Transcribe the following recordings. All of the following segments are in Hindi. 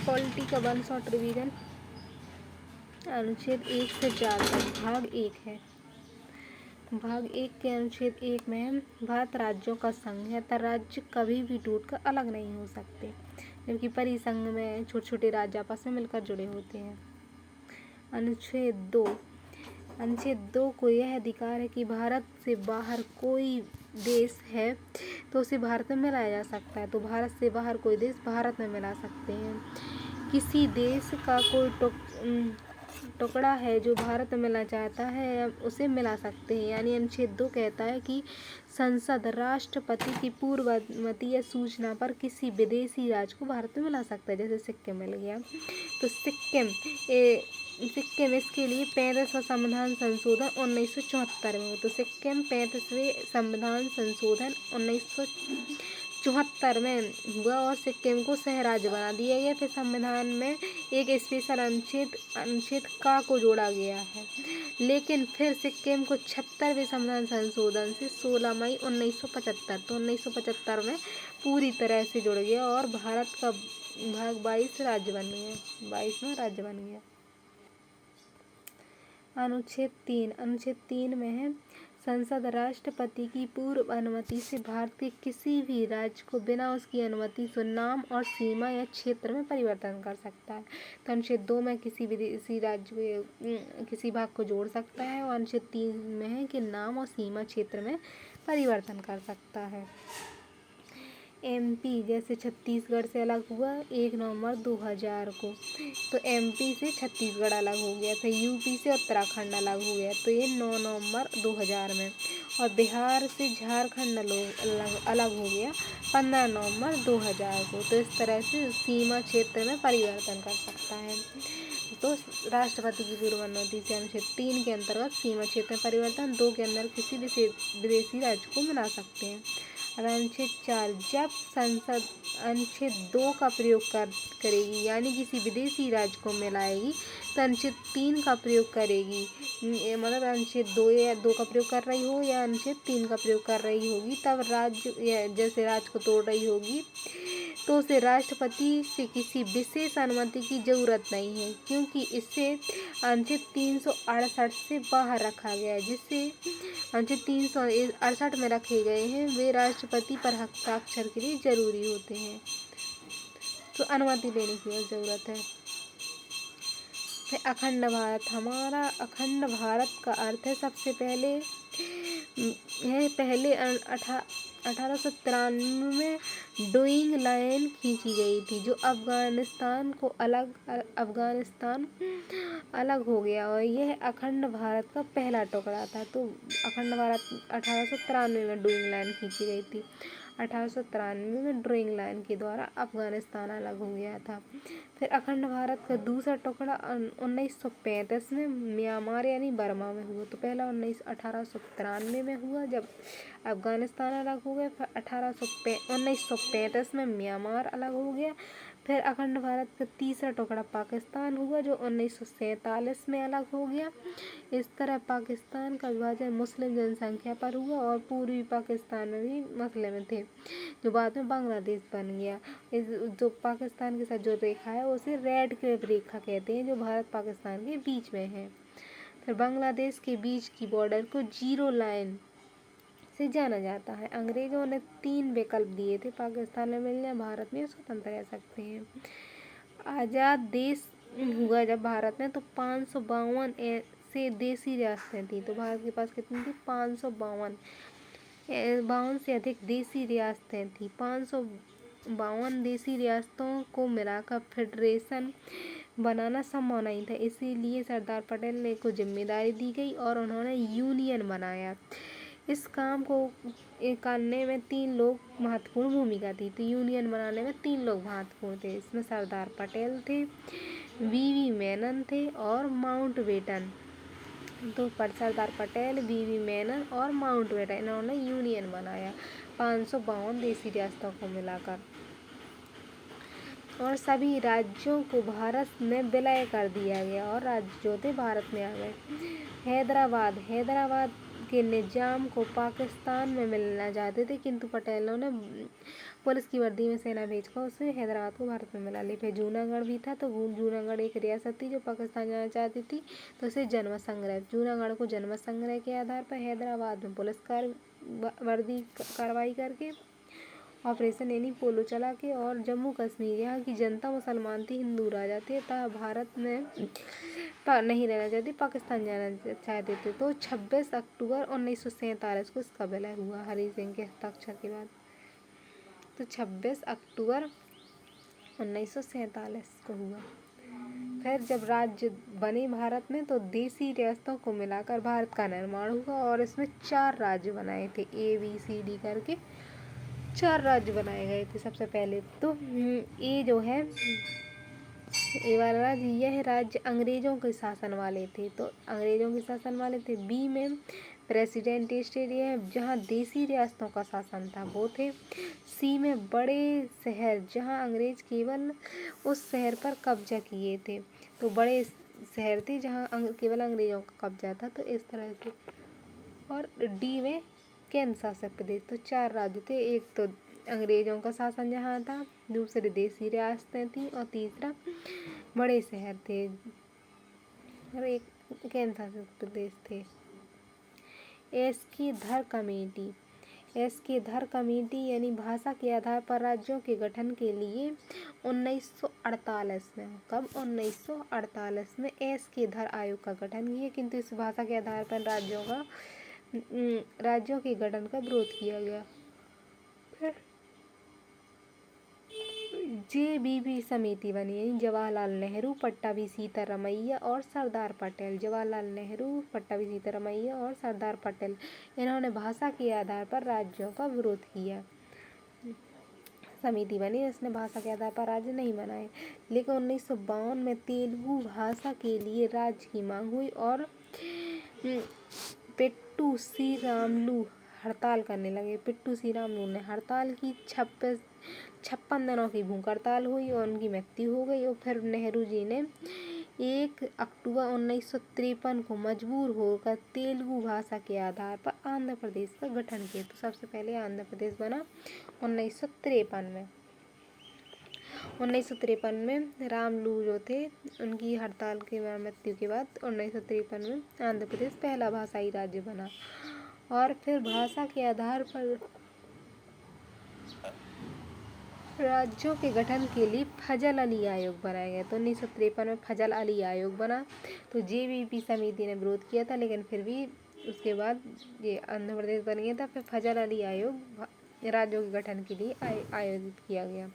पॉलिटी का 1 शॉर्ट रिवीजन। अनुच्छेद 1 से 4 तक भाग 1 है। भाग 1 के अनुच्छेद 1 में भारत राज्यों का संघ है तथा राज्य कभी भी टूटकर अलग नहीं हो सकते, जबकि परिसंघ में छोटे छोटे राज्य आपस में मिलकर जुड़े होते हैं। अनुच्छेद 2 को यह अधिकार है कि भारत से बाहर कोई देश है तो उसे भारत में मिलाया जा सकता है, तो भारत से बाहर कोई देश भारत में मिला सकते हैं। किसी देश का कोई टुकड़ा है जो भारत में मिलना चाहता है उसे मिला सकते हैं। यानी अनुच्छेद 2 कहता है कि संसद राष्ट्रपति की पूर्वनुमति या सूचना पर किसी विदेशी राज्य को भारत में मिला सकता है। जैसे सिक्किम मिल गया, तो सिक्किम इसके लिए 35वां संविधान संशोधन 1974 में, तो सिक्किम 35वें संविधान संशोधन 1974 में हुआ और सिक्किम को सह राज्य बना दिया गया। फिर संविधान में एक स्पेशल अनुच्छेद का को जोड़ा गया है, लेकिन फिर सिक्किम को 76वें संविधान संशोधन से 16 मई 1975, तो 1975 में पूरी तरह से जुड़ गया और भारत का भाग 22 राज्य बन गया, 22वां राज्य बन गया। अनुच्छेद 3 में है संसद राष्ट्रपति की पूर्व अनुमति से भारत के किसी भी राज्य को बिना उसकी अनुमति से नाम और सीमा या क्षेत्र में परिवर्तन कर सकता है। तो अनुच्छेद 2 में किसी विदेशी राज्य के किसी भाग को जोड़ सकता है और अनुच्छेद 3 में है कि नाम और सीमा क्षेत्र में परिवर्तन कर सकता है। MP जैसे छत्तीसगढ़ से अलग हुआ 1 नवंबर 2000 को, तो MP से छत्तीसगढ़ अलग हो गया था। UP से उत्तराखंड अलग हो गया, तो ये 9 नवंबर 2000 में, और बिहार से झारखंड अलग हो गया 15 नवंबर 2000 को। तो इस तरह से सीमा क्षेत्र में परिवर्तन कर सकता है। तो राष्ट्रपति की पूर्व अनुमति से अनुच्छेद 3 के अंतर्गत सीमा क्षेत्र में परिवर्तन 2 के अंदर किसी विदेशी राज्य को मिला सकते हैं। अनुच्छेद 4 जब संसद अनुच्छेद 2 का प्रयोग करेगी यानी किसी विदेशी राज्य को मिलाएगी तो अनुच्छेद 3 का प्रयोग करेगी, मतलब अनुच्छेद 2 का प्रयोग कर रही हो या अनुच्छेद 3 का प्रयोग कर रही होगी, तब राज्य जैसे राज्य को तोड़ रही होगी तो उसे राष्ट्रपति से किसी विशेष अनुमति की जरूरत नहीं है, क्योंकि इसे अनुच्छेद 368 से बाहर रखा गया है। जिससे अनुच्छेद 368 में रखे गए हैं वे राष्ट्रपति पर हस्ताक्षर के लिए जरूरी होते हैं, तो अनुमति लेने की जरूरत है। फिर अखंड भारत, हमारा अखंड भारत का अर्थ है सबसे पहले 1893 में डुइंग लाइन खींची गई थी, जो अफगानिस्तान अलग हो गया और यह अखंड भारत का पहला टुकड़ा था। तो अखंड भारत 1893 में डुइंग लाइन खींची गई थी। 1893 में डुइंग लाइन के द्वारा अफगानिस्तान अलग हो गया था। फिर अखंड भारत का दूसरा टुकड़ा 1935 में म्यांमार यानी बर्मा में हुआ। तो पहला 1893 में हुआ जब अफगानिस्तान अलग हो गया, फिर 1935 में म्यांमार अलग हो गया। फिर अखंड भारत का तीसरा टुकड़ा पाकिस्तान हुआ जो 1947 में अलग हो गया। इस तरह पाकिस्तान का विभाजन मुस्लिम जनसंख्या पर हुआ और पूर्वी पाकिस्तान में भी मुस्लिम थे, जो बाद में बांग्लादेश बन गया। जो पाकिस्तान के साथ जो रेखा है उसे रेड क्लिफ रेखा कहते हैं, जो भारत पाकिस्तान के बीच में है। फिर बांग्लादेश के बीच की बॉर्डर को जीरो लाइन से जाना जाता है। अंग्रेजों ने 3 विकल्प दिए थे, पाकिस्तान में मिलने, भारत में स्वतंत्र रह सकते हैं। आज़ाद देश हुआ जब भारत में, तो 552 से देसी रियासतें थी। तो भारत के पास कितनी थी? 552 से अधिक देसी रियासतें थी। 552 देसी रियासतों को मिलाकर फेडरेशन बनाना संभव नहीं था, इसीलिए सरदार पटेल को जिम्मेदारी दी गई और उन्होंने यूनियन बनाया। इस काम को करने में 3 लोग महत्वपूर्ण भूमिका थी। तो यूनियन बनाने में 3 लोग महत्वपूर्ण थे, इसमें सरदार पटेल थे, वी मेनन थे और माउंटबेटन। तो सरदार पटेल, वी मेनन और माउंटबेटन, इन्होंने यूनियन बनाया 552 देसी रियासतों को मिलाकर, और सभी राज्यों को भारत में विलय कर दिया गया और राज्य जो थे भारत में आ गए। हैदराबाद के निजाम को पाकिस्तान में मिलना चाहते थे, किंतु पटेलों ने पुलिस की वर्दी में सेना भेजकर उसे हैदराबाद को भारत में मिला ली। फिर जूनागढ़ भी था, तो जूनागढ़ एक रियासत थी जो पाकिस्तान जाना चाहती थी, तो उसे जनमत संग्रह, जूनागढ़ को जनमत संग्रह के आधार पर हैदराबाद में पुलिस वर्दी कार्रवाई करके ऑपरेशन एनी पोलो चला के, और जम्मू कश्मीर, यहाँ की जनता मुसलमान थी, हिंदू राजा थे, तथा भारत में नहीं रहना चाहती, पाकिस्तान जाना चाहते थे। तो 26 अक्टूबर 1947 को इसका विलय हुआ हरि सिंह के हस्ताक्षर के बाद। तो 26 अक्टूबर 1947 को हुआ। फिर जब राज्य बने भारत में, तो देसी रियासतों को मिलाकर भारत का निर्माण हुआ, और इसमें 4 राज्य बनाए थे, ABCD करके 4 राज्य बनाए गए थे। सबसे पहले तो ये जो है ए वाला राज्य, यह राज्य अंग्रेजों के शासन वाले थे, तो अंग्रेजों के शासन वाले थे। बी में प्रेसिडेंट स्टेट, जहाँ देसी रियासतों का शासन था, वो थे। सी में बड़े शहर, जहाँ अंग्रेज केवल उस शहर पर कब्जा किए थे, तो बड़े शहर थे जहाँ केवल अंग्रेजों का कब्जा था, तो इस तरह के। और डी में केंद्र शासित प्रदेश, तो 4 राज्य थे, एक तो अंग्रेजों का शासन जहाँ था, दूसरे देसी रियासतें थी, और तीसरा बड़े शहर थे, और एक केंद्र शासित प्रदेश थे। एस की धर कमेटी, एस की धर कमेटी यानी भाषा के आधार पर राज्यों के गठन के लिए 1948 में, कब 1948 में एस के धर आयोग का गठन किया, किंतु इस भाषा के आधार पर राज्यों के गठन का विरोध किया गया। JBB समिति बनी, जवाहरलाल नेहरू, पट्टाभी सीतारमैया और सरदार पटेल। जवाहरलाल नेहरू, पट्टाभी सीतारमैया और सरदार पटेल, इन्होंने भाषा के आधार पर राज्यों का विरोध किया। समिति बनी, इसने भाषा के आधार पर राज्य नहीं बनाए, लेकिन 1952 में तेलुगु भाषा के लिए राज्य की मांग हुई, और पेट्टू श्रीरामुलु हड़ताल करने लगे। पेट्टू श्रीरामुलु ने हड़ताल की, 56 दिनों की भूख हड़ताल हुई, और उनकी मृत्यु हो गई। और फिर नेहरू जी ने 1 अक्टूबर 1953 को मजबूर होकर तेलुगु भाषा के आधार पर आंध्र प्रदेश का गठन किया। तो सबसे पहले आंध्र प्रदेश बना 1953 में। 1953 में रामलू जो थे, उनकी हड़ताल के बाद, मृत्यु के बाद 1953 में आंध्र प्रदेश पहला भाषाई राज्य बना। और फिर भाषा के आधार पर राज्यों के गठन के लिए फजल अली आयोग बनाया गया। तो 1953 में फजल अली आयोग बना, तो JBP समिति ने विरोध किया था, लेकिन फिर भी उसके बाद ये आंध्र प्रदेश बन गया था। फिर फजल अली आयोग राज्यों के गठन के लिए आयोजित किया गया,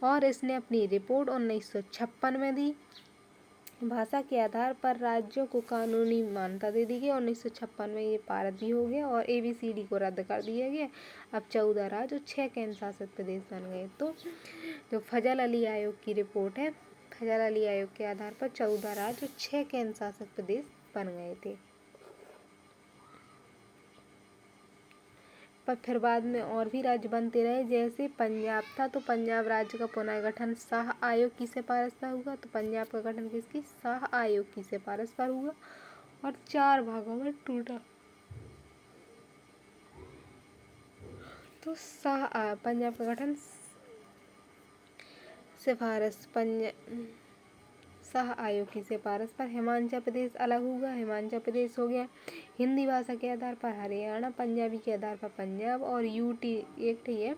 और इसने अपनी रिपोर्ट 1956 में दी। भाषा के आधार पर राज्यों को कानूनी मान्यता दे दी गई। 1956 में ये पारित भी हो गया, और ABCD को रद्द कर दिया गया। अब 14 राज्य और 6 केंद्र शासित प्रदेश बन गए। तो जो फजल अली आयोग की रिपोर्ट है, फजल अली आयोग के आधार पर 14 राज्य और 6 केंद्र शासित प्रदेश बन गए थे। पर फिर बाद में और भी राज्य बनते रहे, जैसे पंजाब था, तो पंजाब राज्य का पुनर्गठन शाह आयोग की सिफारिश पर हुआ। तो पंजाब का गठन किसकी? शाह आयोग की सिफारिश पर हुआ, और 4 भागों में टूटा। तो पंजाब का गठन सिफारिश शाह आयोग की सिफारिश पर। हिमाचल प्रदेश अलग हुआ, हिमाचल प्रदेश हो गया हिंदी भाषा के आधार पर हरियाणा, पंजाबी के आधार पर पंजाब, और UT एक है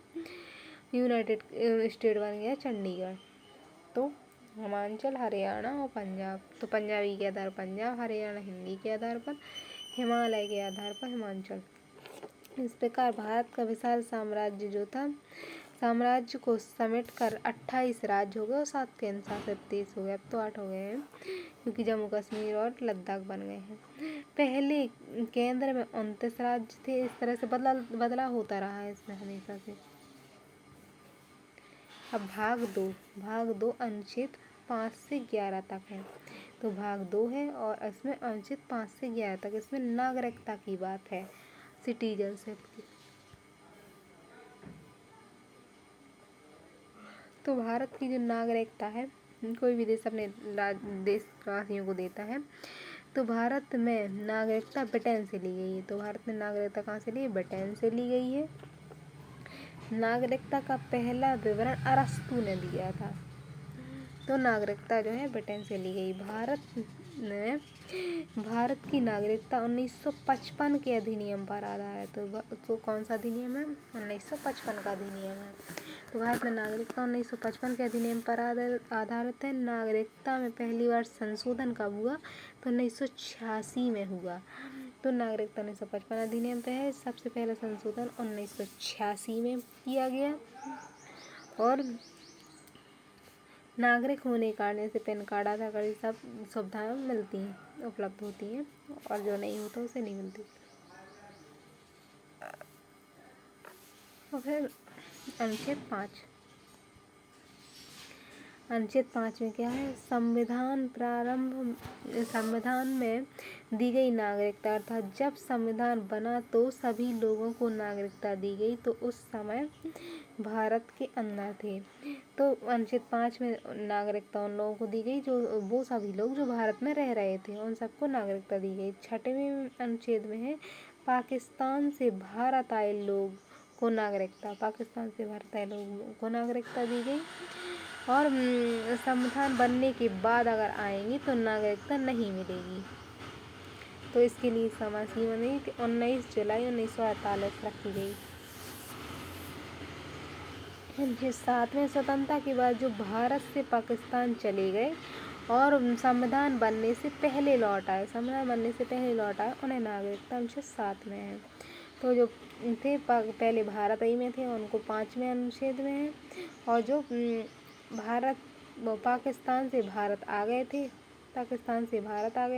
यूनाइटेड स्टेट बन गया चंडीगढ़। तो हिमाचल, हरियाणा और पंजाब, तो पंजाबी के आधार पर पंजाब, हरियाणा हिंदी के आधार पर, हिमालय के आधार पर हिमाचल। इस प्रकार भारत का विशाल साम्राज्य जो था, साम्राज्य को समेट कर 28 राज्य हो गए और 7 केंद्र शासित प्रदेश हो गए। अब तो 8 हो गए हैं, क्योंकि जम्मू कश्मीर और लद्दाख बन गए हैं। पहले केंद्र में 29 राज्य थे। इस तरह से बदला होता रहा है इसमें हमेशा से। अब भाग दो अनुच्छेद 5 से 11 तक है। तो भाग 2 है, और इसमें अनुच्छेद 5 से 11 तक, इसमें नागरिकता की बात है, सिटीजनशिप की। तो भारत की जो नागरिकता है, कोई भी देश अपने देशवासियों को देता है, तो भारत में नागरिकता ब्रिटेन से ली गई है। तो भारत में नागरिकता कहाँ से ली है? ब्रिटेन से ली गई है। नागरिकता का पहला विवरण अरस्तु ने दिया था। तो नागरिकता जो है ब्रिटेन से ली गई। भारत की नागरिकता 1955 के अधिनियम पर आधारित है। तो कौन सा अधिनियम है? 1955 का अधिनियम है। तो भारत में नागरिकता 1955 के अधिनियम पर आधारित है। नागरिकता में पहली बार संशोधन कब हुआ? तो 1986 में हुआ। तो नागरिकता 1955 अधिनियम पे है। सबसे पहला संशोधन 1986 में किया गया। और नागरिक होने के कारण जैसे पैन कार्ड, आधार कार्ड, ये सब सुविधाएं मिलती हैं, उपलब्ध होती हैं, और जो नहीं होता उसे नहीं मिलती। और फिर अनुच्छेद 5। अनुच्छेद 5 में क्या है? संविधान में दी गई नागरिकता, अर्थात जब संविधान बना तो सभी लोगों को नागरिकता दी गई, तो उस समय भारत के अंदर थे। तो अनुच्छेद 5 में नागरिकता उन लोगों को दी गई जो वो सभी लोग जो भारत में रह रहे थे, उन सबको नागरिकता दी गई। 6वें अनुच्छेद में है पाकिस्तान से भारत आए लोग को नागरिकता, पाकिस्तान से भारत आए लोगों को नागरिकता दी गई। और संविधान बनने के बाद अगर आएंगी तो नागरिकता नहीं मिलेगी। तो इसके लिए समय सीमा नहीं कि 19 जुलाई 1948 रखी गई। 7वें स्वतंत्रता के बाद जो भारत से पाकिस्तान चले गए और संविधान बनने से पहले लौट आए, उन्हें नागरिकता अनुच्छेद 7 में है। तो जो थे पहले भारत ही में थे उनको 5वें अनुच्छेद में है। और जो पाकिस्तान से भारत आ गए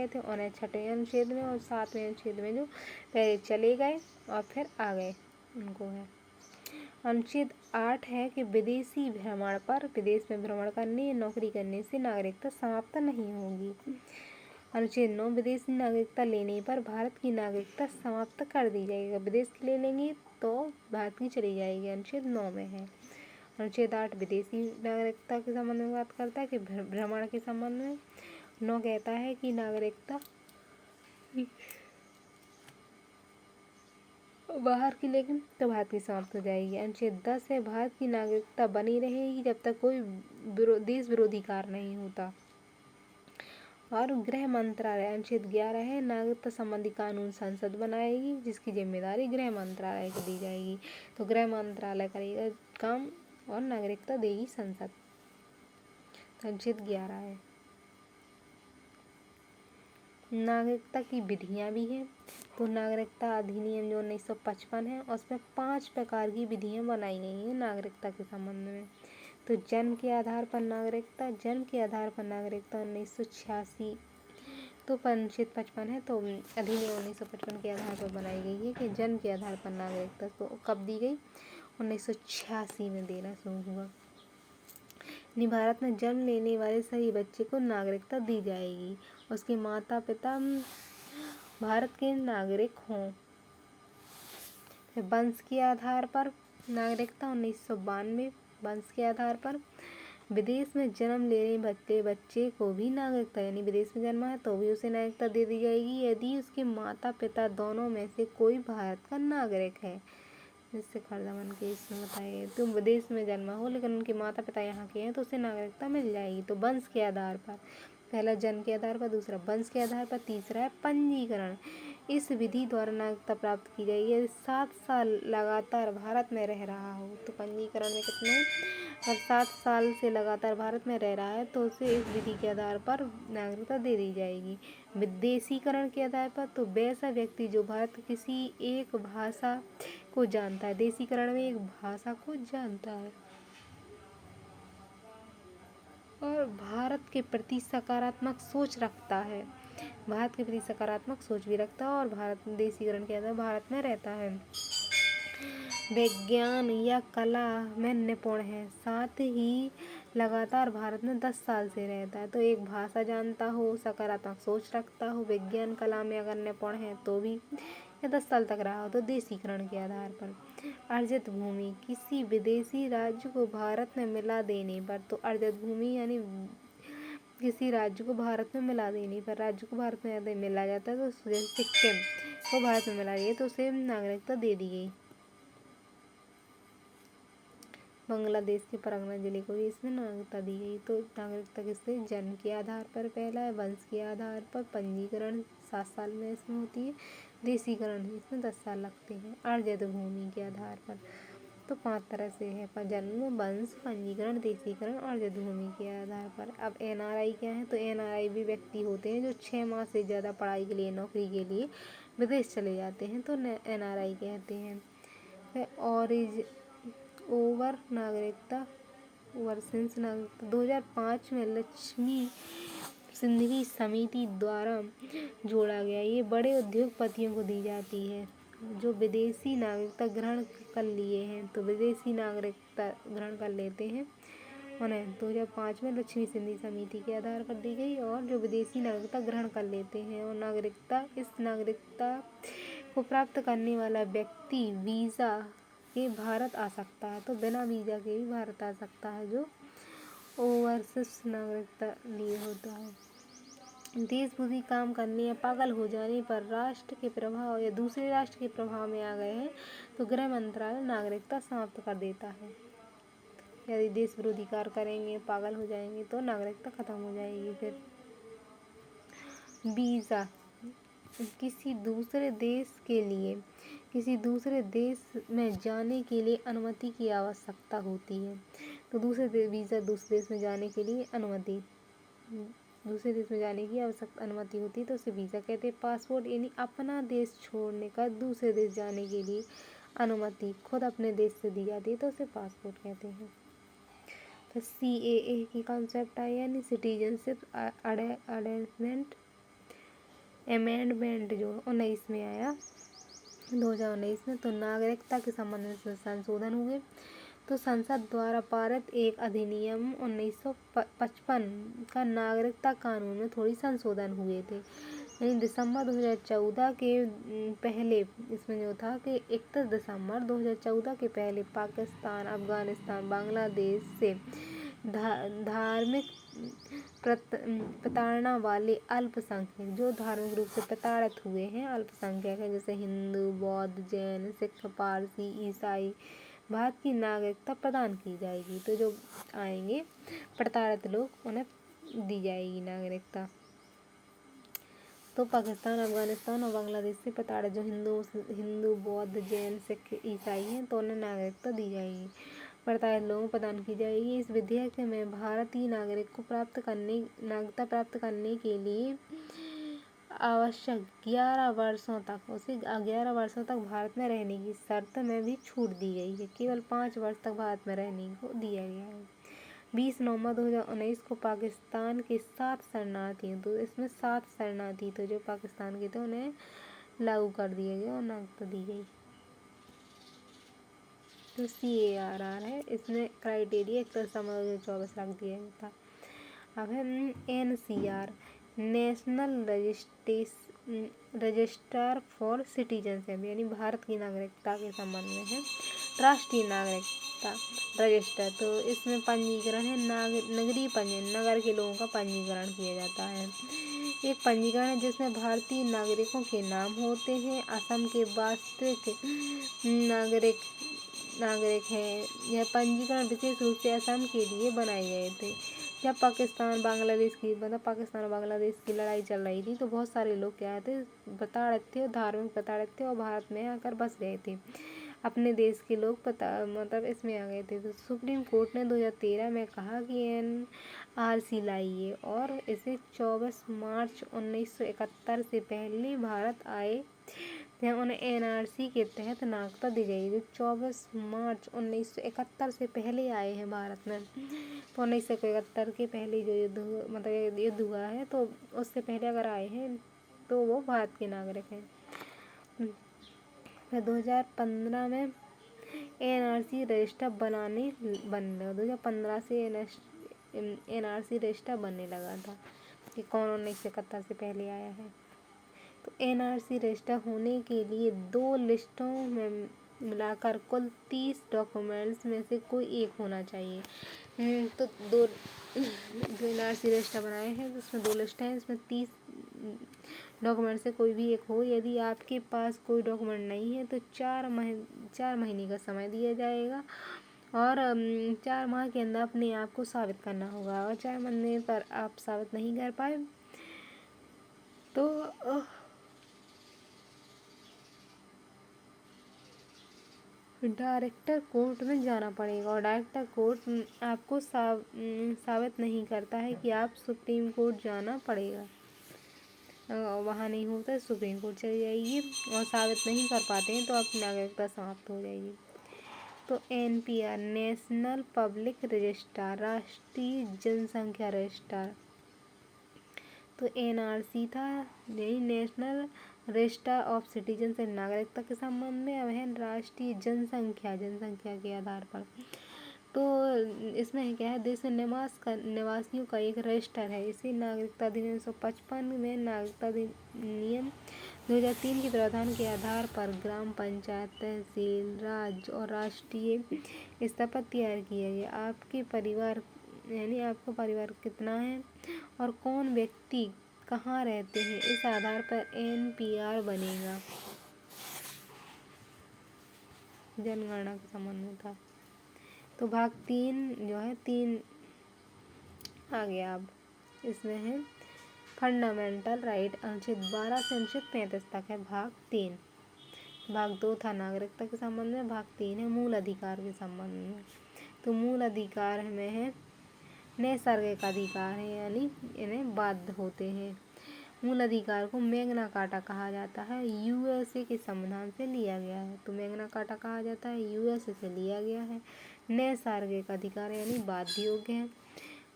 थे, उन्हें 6वें अनुच्छेद में, और 7वें अनुच्छेद में जो पहले चले गए और फिर आ गए उनको है। अनुच्छेद 8 है कि विदेश में भ्रमण करने या नौकरी करने से नागरिकता समाप्त नहीं होगी। अनुच्छेद 9 विदेशी नागरिकता लेने पर भारत की नागरिकता समाप्त कर दी जाएगी। विदेश की ले लेंगी तो भारत की चली जाएगी, अनुच्छेद 9 में है। अनुच्छेद 8 विदेशी नागरिकता के संबंध में बात करता है कि भ्रमण के संबंध में। 9 कहता है कि नागरिकता बाहर की लेकिन तो भारत की समाप्त हो जाएगी। अनुच्छेद 10 है भारत की नागरिकता बनी रहेगी जब तक कोई देश विरोधी कार्य नहीं होता। और गृह मंत्रालय अनुच्छेद 11 है नागरिकता संबंधी कानून संसद बनाएगी जिसकी जिम्मेदारी गृह मंत्रालय को दी जाएगी। तो गृह मंत्रालय करेगा काम और नागरिकता देगी संसद। अनुच्छेद 11 है। नागरिकता की विधियां भी हैं। तो नागरिकता अधिनियम जो 1955 है उसमें 5 प्रकार की विधियां बनाई गई हैं नागरिकता के संबंध में। तो जन्म के आधार पर नागरिकता 1986। तो अनुच्छेद 55 है तो अधिनियम 1955 के आधार पर बनाई गई है कि जन्म के आधार पर नागरिकता तो कब दी गई? 1986 में देना शुरू हुआ। भारत में जन्म लेने वाले सभी बच्चे को नागरिकता दी जाएगी, उसके माता पिता भारत के नागरिक हों। वंश के आधार पर नागरिकता 1992 वंश के आधार पर। विदेश में जन्म लेने वाले बच्चे को भी नागरिकता, यानी विदेश में जन्मा है तो भी उसे नागरिकता दे दी जाएगी यदि उसके माता पिता दोनों में से कोई भारत का नागरिक है। जिससे खरदमन के इसमें बताए तो विदेश में जन्मा हो लेकिन उनके माता पिता यहाँ के हैं तो उसे नागरिकता मिल जाएगी। तो वंश के आधार पर, पहला जन्म के आधार पर, दूसरा वंश के आधार पर, तीसरा है पंजीकरण। इस विधि द्वारा नागरिकता प्राप्त की जाएगी यदि 7 साल लगातार भारत में रह रहा हो। तो पंजीकरण में कितने, अगर 7 साल से लगातार भारत में रह रहा है तो उसे इस विधि के आधार पर नागरिकता दे दी जाएगी। विदेशीकरण के आधार पर तो वैसा व्यक्ति जो भारत की किसी एक भाषा को जानता है, देशीकरण में एक भाषा को जानता है और भारत के प्रति सकारात्मक सोच रखता है, भारत के प्रति सकारात्मक सोच भी रखता है और भारत देशीकरण के आधार भारत में रहता है। विज्ञान या कला में निपुण है, साथ ही लगातार भारत में 10 साल से रहता है। तो एक भाषा जानता हो, सकारात्मक सोच रखता हो, विज्ञान कला में अगर निपुण है तो भी, या 10 साल तक रहा हो तो देशीकरण के आधार पर। अर्जित भूमि किसी विदेशी राज्य को भारत में मिला देने पर, तो अर्जित भूमि यानी किसी राज्य को भारत में मिला देने पर, राज्य को भारत में यदि मिला जाता है तो जैसे सिक्किम को भारत में मिला दिया तो उसे नागरिकता दे दी गई। बांग्लादेश के परगना जिले को भी इसमें नागरिकता दी गई। तो नागरिकता किससे, जन्म के आधार पर पहला है, वंश के आधार पर, पंजीकरण 7 साल में इसमें होती है, देशीकरण इसमें 10 साल लगते हैं, अर्जित भूमि के आधार पर। तो 5 तरह से है, पर जन्म, वंश, पंजीकरण, देशीकरण और अर्जित भूमि के आधार पर। अब NRI क्या है, तो NRI भी व्यक्ति होते हैं जो 6 माह से ज़्यादा पढ़ाई के लिए, नौकरी के लिए विदेश चले जाते हैं, तो NRI कहते हैं। ऑरिज ओवर नागरिकता, ओवरसीज नागरिकता 2005 में लक्ष्मी सिंधिवी समिति द्वारा जोड़ा गया। ये बड़े उद्योगपतियों को दी जाती है जो विदेशी नागरिकता ग्रहण कर लिए हैं, तो विदेशी नागरिकता ग्रहण कर लेते हैं उन्हें 2005 में लक्ष्मी सिंधी समिति के आधार पर दी गई। और जो विदेशी नागरिकता ग्रहण कर लेते हैं और नागरिकता, इस नागरिकता को प्राप्त करने वाला व्यक्ति वीज़ा के भारत आ सकता है, तो बिना वीज़ा के भी भारत आ सकता है जो ओवरसीज नागरिकता लिए होता है। देश विरोधी काम करने या पागल हो जाने पर राष्ट्र के प्रभाव या दूसरे राष्ट्र के प्रभाव में आ गए हैं तो गृह मंत्रालय नागरिकता समाप्त कर देता है। यदि देश विरोधी कार्य करेंगे, पागल हो जाएंगे तो नागरिकता खत्म हो जाएगी। फिर वीज़ा, किसी दूसरे देश के लिए, किसी दूसरे देश में जाने के लिए अनुमति की आवश्यकता होती है, तो वीज़ा दूसरे देश में जाने के लिए अनुमति, दूसरे देश में जाने की आवश्यक अनुमति होती है तो उसे वीज़ा कहते हैं। पासपोर्ट यानी अपना देश छोड़ने का दूसरे देश जाने के लिए अनुमति खुद अपने देश से दी जाती है तो उसे पासपोर्ट कहते हैं। तो CAA की कॉन्सेप्ट आई यानी सिटीजनशिप अमेंडमेंट जो 19 में आया 2019 में, तो नागरिकता के संबंध में संशोधन हुए। तो संसद द्वारा पारित एक अधिनियम 1955 का नागरिकता कानून में थोड़ी संशोधन हुए थे। यानी दिसंबर 2014 के पहले इसमें जो था कि 31 दिसंबर 2014 के पहले पाकिस्तान, अफगानिस्तान, बांग्लादेश से धार्मिक प्रताड़ना वाले अल्पसंख्यक, जो धार्मिक रूप से प्रताड़ित हुए हैं, अल्पसंख्यक है, जैसे हिंदू, बौद्ध, जैन, सिख, पारसी, ईसाई, भारत की नागरिकता प्रदान की जाएगी। तो जो आएंगे प्रताड़ित लोग उन्हें दी जाएगी नागरिकता। तो पाकिस्तान, अफगानिस्तान और बांग्लादेश से प्रताड़ित जो हिंदू, बौद्ध, जैन, सिख, ईसाई हैं तो उन्हें नागरिकता दी जाएगी, प्रताड़ित लोगों को प्रदान की जाएगी। इस विधेयक में भारतीय नागरिकता प्राप्त करने के लिए आवश्यक 11 वर्षों तक, उसे 11 वर्षों तक भारत में रहने की शर्त में भी छूट दी गई है। केवल 5 वर्ष तक भारत में रहने को दिया गया है। 20 नवंबर 2019 को पाकिस्तान के 7 शरणार्थी, तो इसमें 7 शरणार्थी थे जो पाकिस्तान के थे, उन्हें लागू कर दिया गया और नागरिकता दी गई। तो CARR है, इसमें क्राइटेरिया 31/2024 रख दिया था। अब है NCR, national register for citizenship, यानी भारत की नागरिकता के संबंध में है। राष्ट्रीय नागरिकता रजिस्टर, तो इसमें पंजीकरण है, नगरीय पंजीकरण, नगर के लोगों का पंजीकरण किया जाता है। एक पंजीकरण है जिसमें भारतीय नागरिकों के नाम होते हैं। असम के वास्तविक नागरिक हैं। यह पंजीकरण विशेष रूप से असम के लिए बनाए गए थे। जब पाकिस्तान और बांग्लादेश की लड़ाई चल रही थी तो बहुत सारे लोग क्या थे, प्रताड़ित थे, धार्मिक प्रताड़ित थे और भारत में आकर बस गए थे। अपने देश के लोग मतलब इसमें आ गए थे। तो सुप्रीम कोर्ट ने 2013 में कहा कि NRC लाइए और इसे 24 मार्च 1971 से पहले भारत आए थे उन्हें NRC के तहत नागरिकता दी गई। जो 24 मार्च 1971 से पहले आए हैं भारत में, तो 1971 के पहले जो युद्ध हुआ है तो उससे पहले अगर आए हैं तो वो भारत के नागरिक हैं। फिर 2015 में NRC रजिस्टर बन गया। 2015 से NRC रजिस्टर बनने लगा था कि कौन 1971 से पहले आया है। तो NRC रजिस्टर होने के लिए 2 लिस्टों में मिलाकर कुल 30 डॉक्यूमेंट्स में से कोई एक होना चाहिए। तो दो जो एनआरसी रजिस्टर बनाए हैं तो उसमें 2 लिस्ट हैं। इसमें 30 डॉक्यूमेंट से कोई भी एक हो। यदि आपके पास कोई डॉक्यूमेंट नहीं है तो 4 महीने का समय दिया जाएगा और 4 माह के अंदर अपने आप को साबित करना होगा। और 4 महीने पर आप साबित नहीं कर पाए तो डायरेक्टर कोर्ट में जाना पड़ेगा। और डायरेक्टर कोर्ट आपको साबित नहीं करता है कि आप सुप्रीम कोर्ट जाना पड़ेगा। वहाँ नहीं होता है सुप्रीम कोर्ट चली जाइए। और साबित नहीं कर पाते हैं तो आपकी नागरिकता समाप्त हो जाएगी। तो NPR नेशनल पब्लिक रजिस्ट्रार, राष्ट्रीय जनसंख्या रजिस्ट्रार। तो NRC था यही नेशनल रजिस्टर ऑफ सिटीजन से नागरिकता के संबंध में। अब है राष्ट्रीय जनसंख्या के आधार पर। तो इसमें क्या है, देश में निवासियों का एक रजिस्टर है। इसे नागरिकता अधिनियम 1955 में नागरिकता अधिनियम 2003 के प्रावधान के आधार पर ग्राम पंचायत, तहसील, राज्य और राष्ट्रीय स्तर पर तैयार किया गया। आपके परिवार यानी आपका परिवार कितना है और कौन व्यक्ति कहाँ रहते हैं, इस आधार पर NPR बनेगा। जनगणना के संबंध में था। तो भाग 3 जो है 3 आ गया। अब इसमें है फंडामेंटल राइट, अनुच्छेद 12 से अनुच्छेद 35 तक है भाग 3। भाग 2 था नागरिकता के संबंध में। भाग 3 है मूल अधिकार के संबंध में। तो मूल अधिकार में है नैसर्गिक अधिकार है, यानी इन्हें बाध्य होते हैं। मूल अधिकार को मैग्ना कार्टा कहा जाता है, USA के संविधान से लिया गया है। तो मैग्ना कार्टा कहा जाता है, USA से लिया गया है। नैसर्गिक अधिकार यानी बाध्य योग्य है।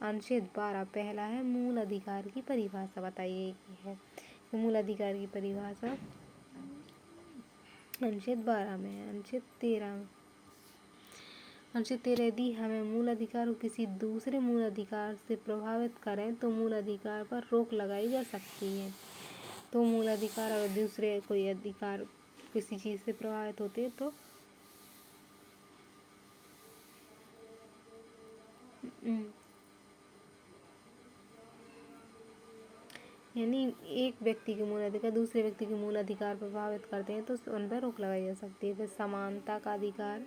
अनुच्छेद 12 पहला है मूल अधिकार की परिभाषा बताइए की है। तो मूल अधिकार की परिभाषा अनुच्छेद 12 में है। अनुच्छेद 13 यदि हमें मूल अधिकार को किसी दूसरे मूल अधिकार से प्रभावित करें तो मूल अधिकार पर रोक लगाई जा सकती है। तो मूल अधिकार और दूसरे कोई अधिकार किसी चीज़ से प्रभावित होते तो यानी एक व्यक्ति के मूल अधिकार दूसरे व्यक्ति के मूल अधिकार प्रभावित करते हैं तो उन पर रोक लगाई जा सकती है। फिर समानता का अधिकार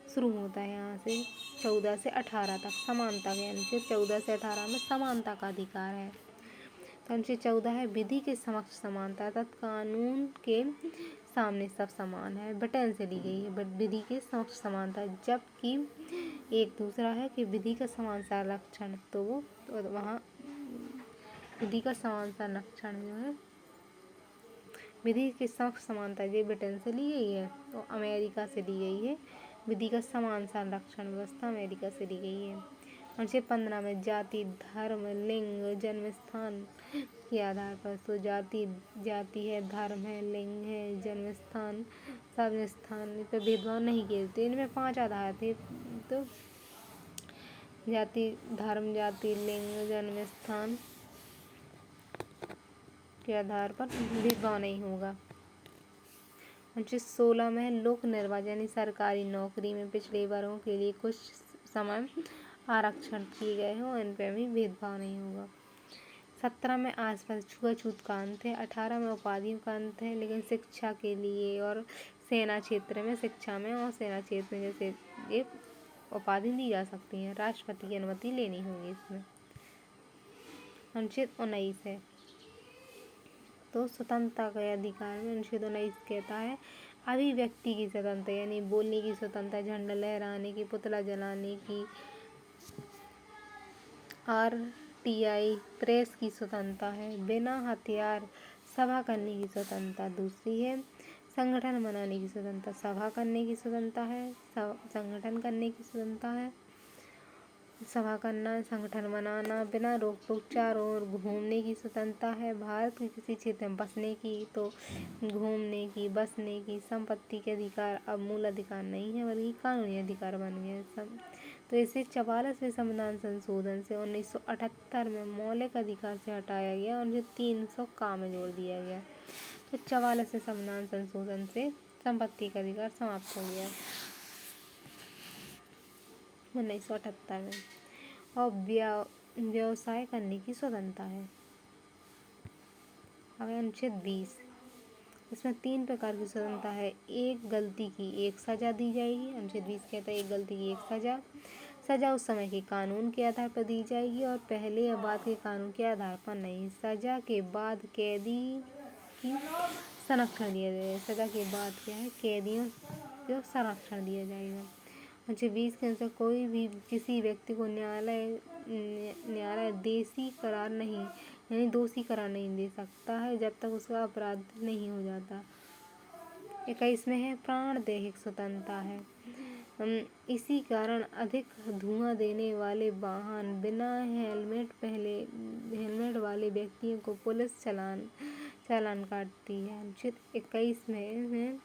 शुरू होता है यहाँ से 14 से 18 तक। समानता के अनुच्छेद 14 से 18 में समानता का अधिकार है। तो अनुच्छेद 14 है विधि के समक्ष समानता, तथा कानून के सामने सब समान है। ब्रिटेन से ली गई है विधि के समक्ष समानता। जबकि एक दूसरा है कि विधि का समान संरक्षण, तो वो तो वहाँ विधि का समान संरक्षण जो है विधि के समक्ष समानता ये ब्रिटेन से ली गई है और अमेरिका से ली गई है। विधि का समान संरक्षण व्यवस्था अमेरिका से ली गई है। अनुच्छेद 15 में जाति, धर्म, लिंग, जन्म स्थान के आधार पर। तो जाति है, धर्म है, लिंग है, जन्म स्थान, सब स्थान पर भेदभाव नहीं किए थे। इनमें 5 आधार थे। तो जाति, धर्म, लिंग, जन्म स्थान के आधार पर भेदभाव नहीं होगा। अनुच्छेद 16 में लोक निर्वाचन यानी सरकारी नौकरी में पिछड़े वर्गों के लिए कुछ समय आरक्षण किए गए हों, इन पर भी भेदभाव नहीं होगा। 17 में आसपास छुआछूत का अंत है। 18 में उपाधियों का अंत है, लेकिन शिक्षा के लिए और सेना क्षेत्र में शिक्षा में और सेना क्षेत्र में जैसे ये उपाधि दी जा सकती हैं। राष्ट्रपति की अनुमति लेनी होगी इसमें। अनुच्छेद 19 है। तो स्वतंत्रता के अधिकार में अनुच्छेद 19 कहता है अभिव्यक्ति की स्वतंत्रता यानी बोलने की स्वतंत्रता, झंडा लहराने की, पुतला जलाने की, RTI प्रेस की स्वतंत्रता है। बिना हथियार सभा करने की स्वतंत्रता। दूसरी है संगठन बनाने की स्वतंत्रता, सभा करने की स्वतंत्रता है, संगठन करने की स्वतंत्रता है। सभा करना, संगठन बनाना, बिना रोक टोक चारों ओर घूमने की स्वतंत्रता है। भारत के किसी क्षेत्र में बसने की, तो घूमने की, बसने की, संपत्ति के अधिकार अब मूल अधिकार नहीं है बल्कि कानूनी अधिकार बन गए सब। तो इसे 44वें संविधान संशोधन से 1978 में मौलिक अधिकार से हटाया गया और 300 का में जोड़ दिया गया। तो 44वें संविधान संशोधन से संपत्ति का अधिकार समाप्त हो गया 1978 में। और व्यवसाय करने की स्वतंत्रता है। अब अनुच्छेद 20, इसमें 3 प्रकार की स्वतंत्रता है। एक गलती की एक सजा दी जाएगी। अनुच्छेद 20 कहता है एक गलती की एक सजा। सजा उस समय के कानून के आधार पर दी जाएगी और पहले या बाद के कानून के आधार पर नहीं। सजा के बाद कैदी की संरक्षण दिया जाएगा। सजा के बाद क्या है, कैदियों को संरक्षण दिया जाएगा। अनुच्छेद 20 के अनुसार कोई भी किसी व्यक्ति को न्यायालय दोषी करार नहीं दे सकता है जब तक उसका अपराध नहीं हो जाता। 21 में है प्राणदैहिक स्वतंत्रता है। इसी कारण अधिक धुआं देने वाले वाहन, बिना हेलमेट वाले व्यक्तियों को पुलिस चालान काटती है। अनुच्छेद 21 में है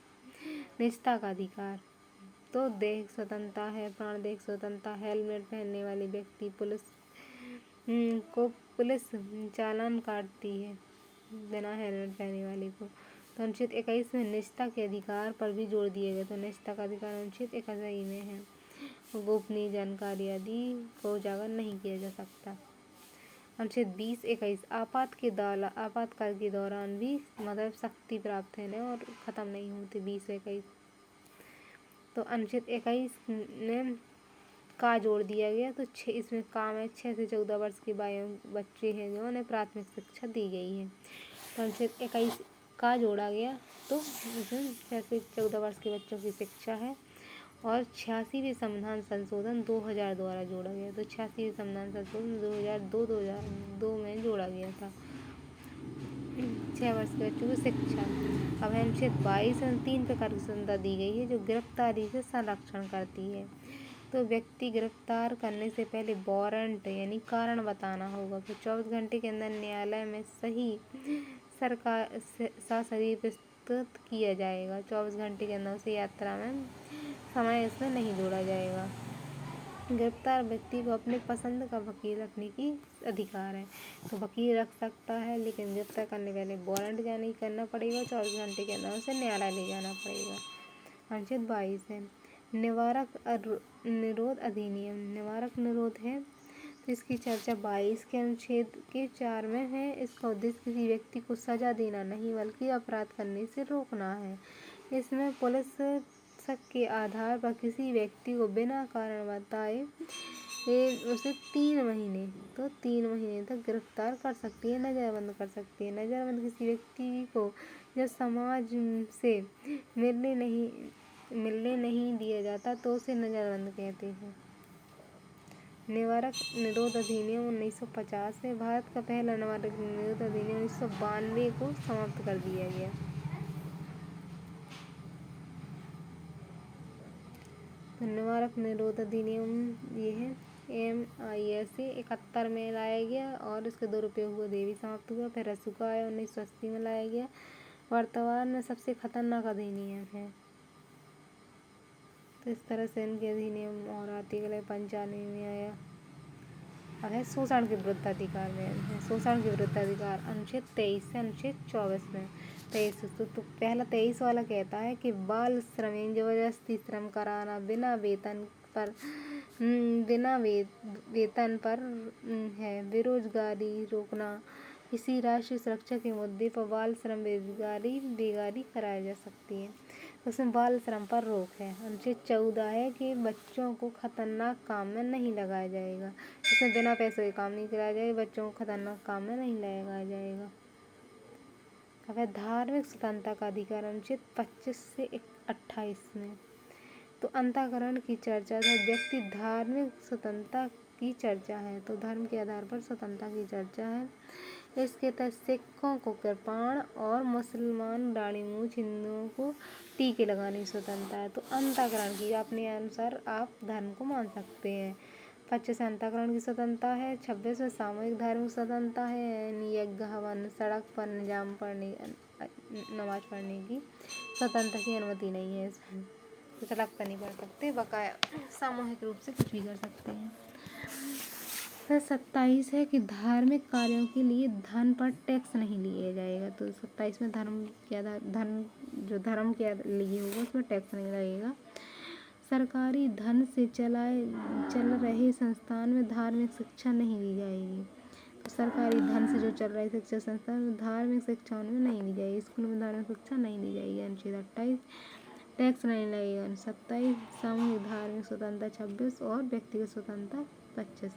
निजता का अधिकार। तो दैहिक स्वतंत्रता है, प्राणदैहिक स्वतंत्रता, हेलमेट पहनने वाले व्यक्ति को पुलिस चालान काटती है बिना हेलमेट पहनने वाले को। तो अनुच्छेद 21 में निजता के अधिकार पर भी जोर दिया गया। तो निजता का अधिकार अनुच्छेद 21 में है। गोपनीय जानकारी आदि को उजागर नहीं किया जा सकता। अनुच्छेद 20-21 आपातकाल के दौरान भी मतलब शक्ति प्राप्त है और ख़त्म नहीं होती। 20-21 तो अनुच्छेद 21 में का जोड़ दिया गया। तो इसमें काम है 6 से 14 वर्ष के बच्चे हैं जो उन्हें प्राथमिक शिक्षा दी गई है। तो अनुच्छेद 21 का जोड़ा गया। तो इसमें 6 से 14 वर्ष के बच्चों की शिक्षा है। और 86वें संविधान संशोधन 2000 द्वारा जोड़ा गया। तो 86वें संविधान संशोधन 2002 में जोड़ा गया था। 6 वर्ष के बच्चों को शिक्षा। अब अनुच्छेद 22 में 3 प्रकार की स्वतंत्रता दी गई है जो गिरफ्तारी से संरक्षण करती है। तो व्यक्ति गिरफ्तार करने से पहले वारंट यानी कारण बताना होगा। फिर 24 घंटे के अंदर न्यायालय में सशरीर प्रस्तुत किया जाएगा। 24 घंटे के अंदर उसे यात्रा में समय इसमें नहीं जोड़ा जाएगा। गिरफ्तार व्यक्ति को अपने पसंद का वकील रखने की अधिकार है। तो वकील रख सकता है, लेकिन गिरफ्तार करने पहले वारंट जारी करना पड़ेगा। 24 घंटे के अंदर उसे न्यायालय ले जाना पड़ेगा। अनुच्छेद 22 है निवारक निरोध अधिनियम। निवारक निरोध है तो इसकी चर्चा 22 के अनुच्छेद के 4 में है। इसका उद्देश्य किसी व्यक्ति को सजा देना नहीं बल्कि अपराध करने से रोकना है। इसमें पुलिस शक के आधार पर किसी व्यक्ति को बिना कारण बताए उसे 3 महीने तक गिरफ्तार कर सकती है, नज़रबंद कर सकती है। नज़रबंद किसी व्यक्ति को जब समाज से मिलने नहीं दिया जाता तो उसे नज़रबंद कहते हैं। निवारक निरोध अधिनियम 1950 है। भारत का पहला निवारक निरोध अधिनियम 1992 को समाप्त कर दिया गया। तो निवारक निरोध अधिनियम ये है MIS 71 में लाया गया और इसके दुरुपयोग हुए देवी समाप्त हुआ। फिर रसूखा आया 1980 में लाया गया। वर्तमान में सबसे खतरनाक अधिनियम है। तो इस तरह से इनके अधिनियम और आते गए 95 में आया। अब है शोषण के विरुद्ध अधिकार में है। शोषण के विरुद्ध अधिकार अनुच्छेद 23 से अनुच्छेद 24 में 23 तो पहला 23 वाला कहता है कि बाल श्रम जबरदस्ती श्रम कराना बिना वेतन पर है। बेरोजगारी रोकना किसी राष्ट्रीय सुरक्षा के मुद्दे पर बाल श्रम बेगारी कराई जा सकती है। उसमें बाल श्रम पर रोक है। अनुच्छेद 14 है कि बच्चों को खतरनाक काम में नहीं लगाया जाएगा। इसमें बिना पैसे के काम नहीं कराया जाएगा। बच्चों को खतरनाक काम में नहीं लगाया जाएगा। अब है धार्मिक स्वतंत्रता का अधिकार अनुच्छेद 25 से 28 में। तो अंतःकरण की चर्चा है व्यक्ति धार्मिक स्वतंत्रता की चर्चा है। तो धर्म के आधार पर स्वतंत्रता की चर्चा है। इसके तहत सिखों को कृपाण और मुसलमान दाढ़ी मूंछ, हिंदुओं को टीके लगाने की स्वतंत्रता है। तो अंतःकरण की अपने अनुसार आप धर्म को मान सकते हैं। 25 अंतःकरण की स्वतंत्रता है। 26 में सामूहिक धार्मिक स्वतंत्रता है। यज्ञ हवन सड़क पर नमाज पढ़ने की स्वतंत्रता की अनुमति नहीं है। इसमें सड़क पर नहीं पढ़ सकते, बकाया सामूहिक रूप से कुछ भी कर सकते हैं। फिर 27 है कि धार्मिक कार्यों के लिए धन पर टैक्स नहीं लिया जाएगा। तो 27 में धर्म के लिए होगा उसमें टैक्स नहीं लगेगा। सरकारी धन से चल रहे संस्थान में धार्मिक शिक्षा नहीं दी जाएगी। तो सरकारी धन से जो चल रहे शिक्षा संस्थान में धार्मिक शिक्षा उनमें नहीं दी जाएगी, स्कूल में धार्मिक शिक्षा नहीं दी जाएगी। अनुच्छेद 28 टैक्स नहीं लगेगा। 27 सामूहिक धार्मिक स्वतंत्रता 26 और व्यक्तिगत स्वतंत्रता 25।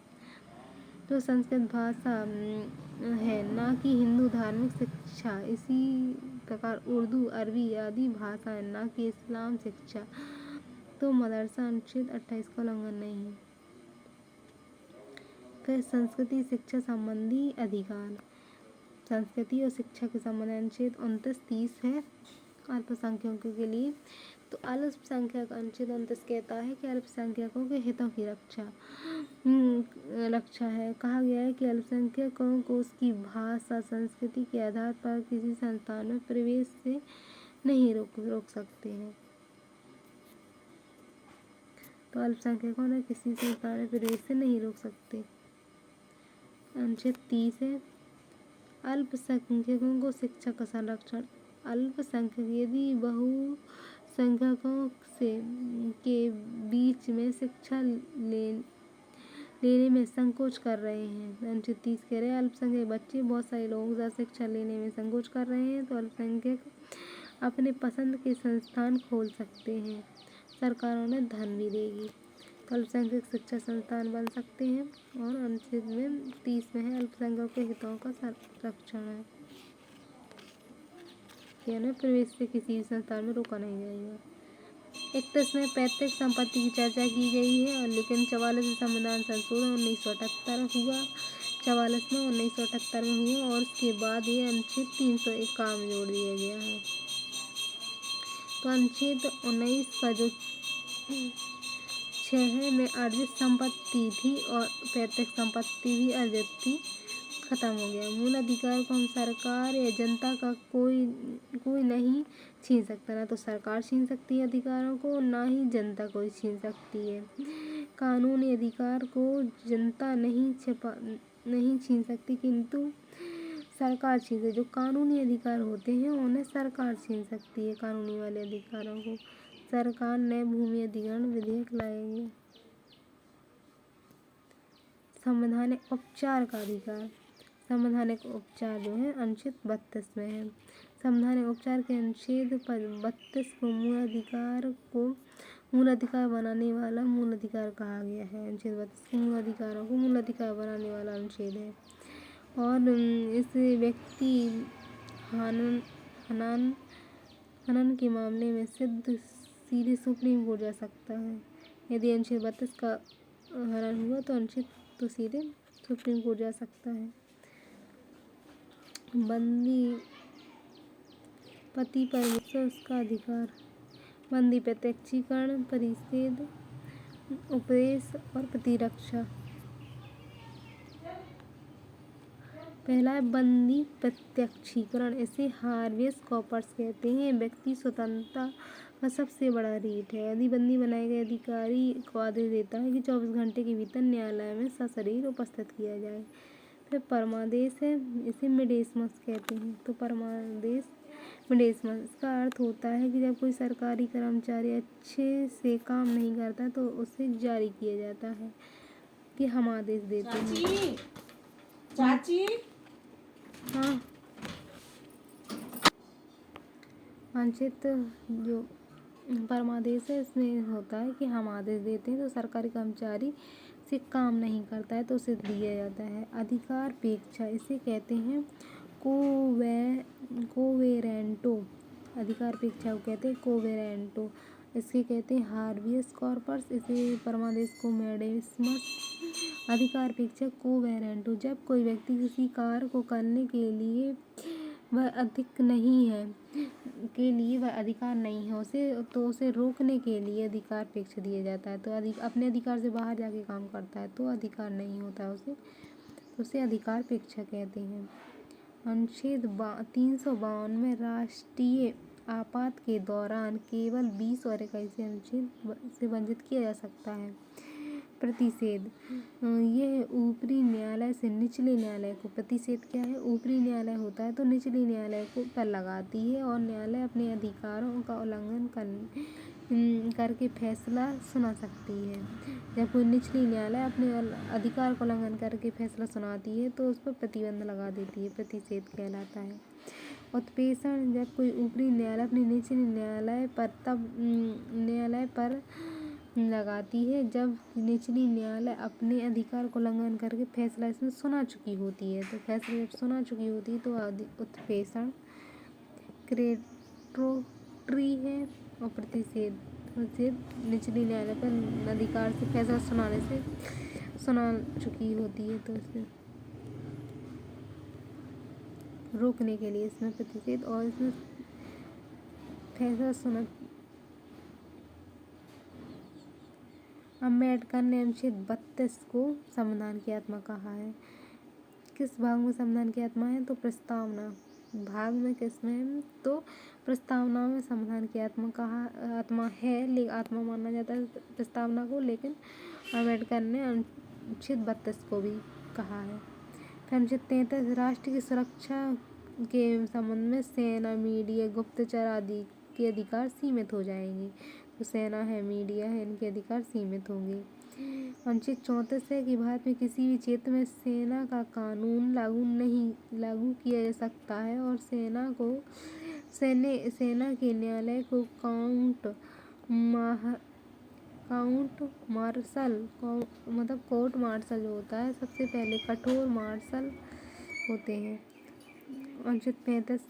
तो संस्कृत भाषा है ना कि हिंदू धार्मिक शिक्षा, इसी प्रकार उर्दू अरबी आदि भाषा है ना कि इस्लाम शिक्षा। तो मदरसा अनुच्छेद 28 का उल्लंघन नहीं है। फिर संस्कृति शिक्षा संबंधी अधिकार, संस्कृति और शिक्षा के संबंध अनुच्छेद 29-30 है अल्पसंख्यकों के लिए। तो अल्पसंख्यक अनुच्छेद 29 कहता है कि अल्पसंख्यकों के हितों की रक्षा है। कहा गया है कि अल्पसंख्यकों को उसकी भाषा संस्कृति के आधार पर किसी संस्थान में प्रवेश से नहीं रोक सकते हैं। तो अल्पसंख्यकों ने किसी संस्थान में प्रवेश से नहीं रोक सकते। अनुच्छेद 30 है अल्पसंख्यकों को शिक्षा का संरक्षण। अल्पसंख्यक यदि बहुसंख्यकों के बीच में शिक्षा लेने में संकोच कर रहे हैं। अनुच्छेद 30 कह रहे हैं अल्पसंख्यक बच्चे बहुत सारे लोगों के साथ शिक्षा लेने में संकोच कर रहे हैं, तो अल्पसंख्यक अपने पसंद के संस्थान खोल सकते हैं, सरकार उन्हें धन भी देगी। तो अल्पसंख्यक शिक्षा संस्थान बन सकते हैं। और अनुच्छेद में 30 में है अल्पसंख्यकों के हितों का संरक्षण है कि उन्हें प्रवेश से किसी भी संस्थान में रोका नहीं जाएगा। 31 में पैतृक संपत्ति की चर्चा की गई है और लेकिन 44 में संविधान संशोधन 1978 हुआ, 44 में 1978 में हुआ और उसके बाद ये अनुच्छेद 351 में जोड़ दिया गया है। तो अनुच्छेद 19 का जो 6 में अर्जित संपत्ति थी और पैतृक संपत्ति भी अर्जित थी, खत्म हो गया। मूल अधिकार को हम सरकार या जनता का कोई नहीं छीन सकता, ना तो सरकार छीन सकती है अधिकारों को, ना ही जनता कोई छीन सकती है। कानूनी अधिकार को जनता नहीं छीन सकती, किंतु सरकार छीन सकती। जो कानूनी अधिकार होते हैं उन्हें सरकार छीन सकती है। कानूनी वाले अधिकारों को सरकार नए भूमि अधिग्रहण विधेयक लाएंगे। संवैधानिक उपचार का अधिकार, संवैधानिक उपचार जो है अनुच्छेद 32 में है। संवैधानिक उपचार के अनुच्छेद 32 को मूल अधिकार बनाने वाला मूल अधिकार कहा गया है। अनुच्छेद 32 को मूल अधिकारों को मूल अधिकार बनाने वाला अनुच्छेद है और इस व्यक्ति हनन के मामले में सीधे सुप्रीम कोर्ट जा सकता है। यदि अनुच्छेद 32 का हनन हुआ तो अनुच्छेद तो सीधे सुप्रीम कोर्ट जा सकता है। बंदी पति पर उसका अधिकार, बंदी प्रत्यक्षीकरण, परिच्छेद, उपदेश और प्रतिरक्षा। पहला है बंदी प्रत्यक्षीकरण, इसे हार्वियस कॉर्पस कहते हैं। व्यक्ति स्वतंत्रता का सबसे बड़ा रीट है। यदि बंदी बनाए गए अधिकारी को आदेश देता है कि 24 घंटे के भीतर न्यायालय में सशरीर उपस्थित किया जाए। फिर परमादेश है, इसे मिडेसमस कहते हैं। तो परमादेश मिडेसमस, इसका अर्थ होता है कि जब कोई सरकारी कर्मचारी अच्छे से काम नहीं करता तो उसे जारी किया जाता है कि हम आदेश देते हैं। चाची हाँ, अनुच्छेद जो परमादेश है इसमें होता है कि हम आदेश देते हैं तो सरकारी कर्मचारी से काम नहीं करता है तो उसे दिया जाता है। अधिकारपेक्षा, इसे कहते हैं कोवेरेंटो, अधिकारपेक्षा को कहते हैं कोवेरेंटो, इसके कहते हैं हार्वियस कॉर्पस, इसे परमादेश को मिडेसमस। अधिकारपेक्षा कोवेरेंटो, जब कोई व्यक्ति किसी कार्य को करने के लिए वह अधिकार नहीं है उसे रोकने के लिए अधिकारपेक्षा दिया जाता है। तो अपने अधिकार से बाहर जाके काम करता है तो अधिकार नहीं होता उसे अधिकारपेक्षा कहते हैं। अनुच्छेद 352 में राष्ट्रीय आपात के दौरान केवल 20 और 21 अनुच्छेद से वंचित किया जा सकता है। प्रतिषेध, यह ऊपरी न्यायालय से निचले न्यायालय को, प्रतिषेध क्या है, ऊपरी न्यायालय होता है तो निचले न्यायालय को पर लगाती है और न्यायालय अपने अधिकारों का उल्लंघन करके फैसला सुना सकती है। जब कोई निचली न्यायालय अपने अधिकार का उल्लंघन करके फैसला सुनाती है तो उस पर प्रतिबंध लगा देती है, प्रतिषेध कहलाता है। उत्प्रेषण, जब कोई ऊपरी न्यायालय अपनी निचली न्यायालय पर लगाती है जब निचली न्यायालय अपने अधिकार को उल्लंघन करके फैसला इसमें सुना चुकी होती है। तो फैसला जब सुना चुकी होती है तो उत्प्रेषण क्रेडिटोरी है और प्रतिषेध निचली न्यायालय पर अधिकार से फैसला सुना चुकी होती है तो इसे रोकने के लिए इसमें प्रतिषेध और इसमें फैसला सुना। अम्बेडकर ने अनुच्छेद 32 को संविधान की आत्मा कहा है। किस भाग में संविधान की आत्मा है? तो प्रस्तावना भाग में। किसमें? तो प्रस्तावना में संविधान की आत्मा है, लेकिन आत्मा माना जाता है प्रस्तावना को, लेकिन अम्बेडकर ने अनुच्छेद 32 को भी कहा है। फिर अनुच्छेद 33 राष्ट्र की सुरक्षा के संबंध में सेना, मीडिया, गुप्तचर आदि के अधिकार सीमित हो जाएंगे। तो सेना है, मीडिया है, इनके अधिकार सीमित होंगे। अनुच्छेद 34 है कि भारत में किसी भी क्षेत्र में सेना का कानून लागू किया जा सकता है और सेना के न्यायालय को कोर्ट मार्शल जो होता है, सबसे पहले कठोर मार्शल होते हैं। अनुच्छेद 35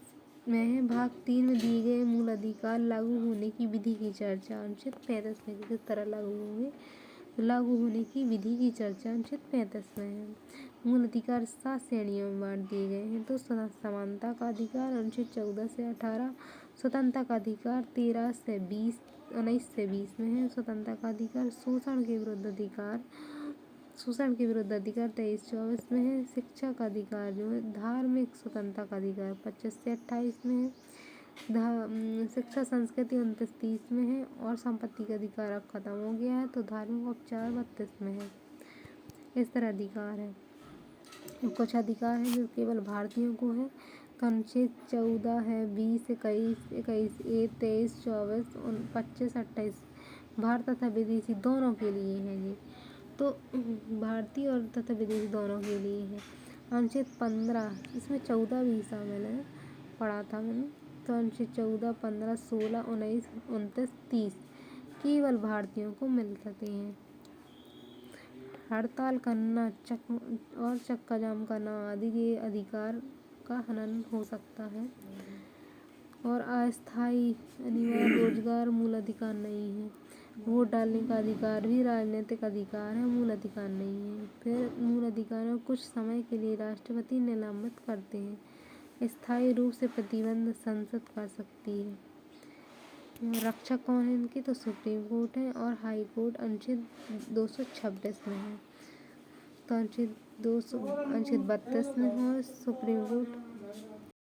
में है भाग 3 में दिए गए मूल अधिकार लागू होने की विधि की चर्चा। अनुच्छेद 35 में किस तरह लागू होने की विधि की चर्चा अनुच्छेद 35 में है। मूल अधिकार 7 श्रेणियों में बांट दिए गए हैं। तो समानता का अधिकार अनुच्छेद 14 से 18, स्वतंत्रता का अधिकार 13 से 20, 19 से 20 में है। स्वतंत्रता का अधिकार, शोषण के विरुद्ध अधिकार 23-24 में है। शिक्षा का अधिकार जो है, धार्मिक स्वतंत्रता का अधिकार 25 से 28 में है। शिक्षा संस्कृति 29-30 में है और संपत्ति का अधिकार अब खत्म हो गया है, तो धार्मिक उपचार 32 में है। इस तरह अधिकार है। कुछ अधिकार है जो केवल भारतीयों को है। अनुच्छेद 14 है 20, 21, 23, 24, 25, 28 भारत तथा विदेशी दोनों के लिए है ये। तो भारतीय और तथा विदेशी दोनों के लिए है। अनुच्छेद 15, इसमें 14 भी शामिल है, पढ़ा था मैंने। तो अनुच्छेद 14, 15, 16, 19, 29, 30 केवल भारतीयों को मिल सकते हैं। हड़ताल करना और चक्का जाम करना आदि के अधिकार का हनन हो सकता है। और अस्थायी अनिवार्य रोजगार मूल अधिकार नहीं है। वोट डालने का अधिकार भी राजनीतिक अधिकार है, मूल अधिकार नहीं है। फिर मूल अधिकारों कुछ समय के लिए राष्ट्रपति निलंबित करते हैं। स्थायी रूप से प्रतिबंध संसद कर सकती है। रक्षक कौन है इनकी? तो सुप्रीम कोर्ट है और हाई कोर्ट अनुच्छेद 226 में है। तो अनुच्छेद 32 में है और सुप्रीम कोर्ट